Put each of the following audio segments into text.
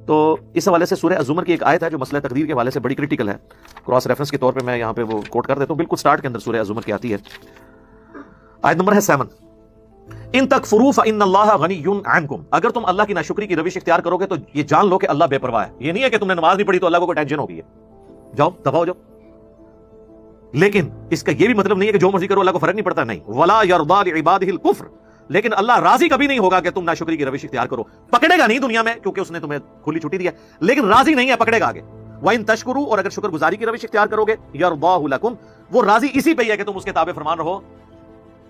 تو اس حوالے سے سورہ الزمر کی ایک آیت ہے جو مسئلہ تقدیر کے حوالے سے بڑی کرٹیکل ہے، کراس ریفرنس کے طور پہ میں یہاں پہ وہ کوٹ کر دیتا ہوں، بالکل سٹارٹ کے اندر سورہ الزمر کی آتی ہے، آیت نمبر ہے 7، ان تکفروا فان اللہ غنی عنکم، اگر تم اللہ کی ناشکری کی روش اختیار کرو گے تو یہ جان لو کہ اللہ بے پرواہ ہے۔ یہ نہیں ہے کہ تم نے نماز نہیں پڑھی تو اللہ کو کوئی ٹینشن ہو گئی ہے، جاؤ دباؤ جاؤ، لیکن اس کا یہ بھی مطلب نہیں ہے کہ جو مرضی کرو اللہ کو فرق نہیں پڑتا، نہیں، ولا یرضی لعبادہ الکفر، لیکن اللہ راضی کبھی نہیں ہوگا کہ تم ناشکری کی روش اختیار کرو، پکڑے گا نہیں دنیا میں کیونکہ اس نے تمہیں کھلی چھٹی دی ہے، لیکن راضی نہیں ہے، پکڑے گا آگے۔ وَإِن تشکروا، اور اگر شکر گزاری کی روش اختیار کرو گے، یرضاہ لکم، وہ راضی اسی پہ ہی ہے کہ تم اس کے تابع فرمان رہو،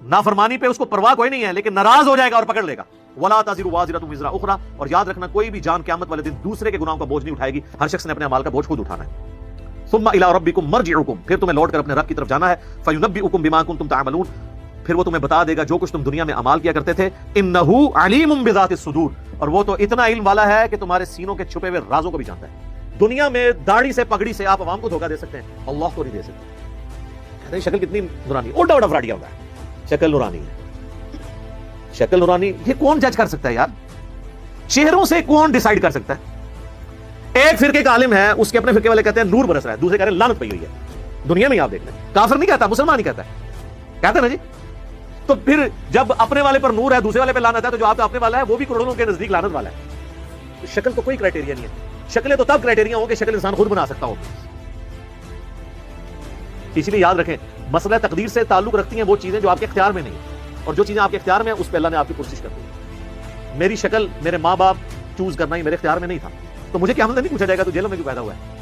نافرمانی پہ اس کو پرواہ کوئی نہیں ہے، لیکن ناراض ہو جائے گا اور پکڑ لے گا۔ وَلَا تَزِرُ وَازِرَةٌ وِزْرَ أُخْرَىٰ، اور یاد رکھنا کوئی بھی جان قیامت والے دن دوسرے کے گناہوں کا بوجھ نہیں اٹھائے گی، ہر شخص نے اپنے اعمال کا بوجھ خود اٹھانا ہے۔ ثُمَّ إِلَىٰ رَبِّكُمْ مَرْجِعُكُمْ، پھر تمہیں لوٹ کر اپنے رب کی طرف جانا ہے، فَيُنَبِّئُكُم بِمَا كُنتُمْ تَعْمَلُونَ، پھر وہ تمہیں بتا دے گا جو کچھ تم دنیا میں اعمال کیا کرتے تھے۔ إِنَّهُ عَلِيمٌ بِذَاتِ الصُّدُورِ، اور وہ تو اتنا علم والا ہے کہ تمہارے سینوں کے چھپے ہوئے رازوں کو بھی جانتا ہے۔ دنیا میں داڑھی سے پگڑی سے آپ عوام کو دھوکہ دے سکتے ہیں، اللہ کو نہیں دے سکتے۔ کہتے ہیں شکل کتنی نورانی، الٹا الٹا فراڈیا ہوتا ہے، شکل نورانی ہے، شکل نورانی، یہ کون جج کر سکتا ہے یار؟ چہروں سے کون ڈیسائیڈ کر سکتا ہے؟ ایک فرقے کا عالم ہے، اس کے اپنے فرقے والے کہتے ہیں نور برس رہا ہے، دوسرے کہہ رہے ہیں لعنت پئی ہوئی ہے۔ دنیا میں آپ دیکھ لیں، کافر نہیں کہتا، مسلمان نہیں کہتا ہے، کہتا ہے نا جی۔ تو پھر جب اپنے والے پر نور ہے، دوسرے والے پہ لعنت ہے، تو جو آپ کا اپنے والا ہے وہ بھی کروڑوں کے نزدیک لعنت والا ہے۔ شکل تو کوئی کرائٹیریا نہیں ہے، شکلیں تو تب کرائٹیریا ہوں کہ شکل انسان خود بنا سکتا ہو۔ اس لیے یاد رکھیں، مسئلہ تقدیر سے تعلق رکھتی ہیں وہ چیزیں جو آپ کے اختیار میں نہیں ہیں، اور جو چیزیں آپ کے اختیار میں ہیں اس پہ اللہ نے آپ کی کوشش کر دی۔ میری شکل میرے ماں باپ چوز کرنا ہی میرے اختیار میں نہیں تھا، تو مجھے قیامت میں نہیں پوچھا جائے گا تو جیلوں میں کیوں پیدا ہوا ہے۔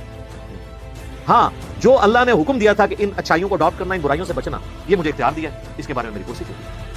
ہاں، جو اللہ نے حکم دیا تھا کہ ان اچھائیوں کو اڈاپٹ کرنا، ان برائیوں سے بچنا، یہ مجھے اختیار دیا ہے، اس کے بارے میں میری کوشش ہے۔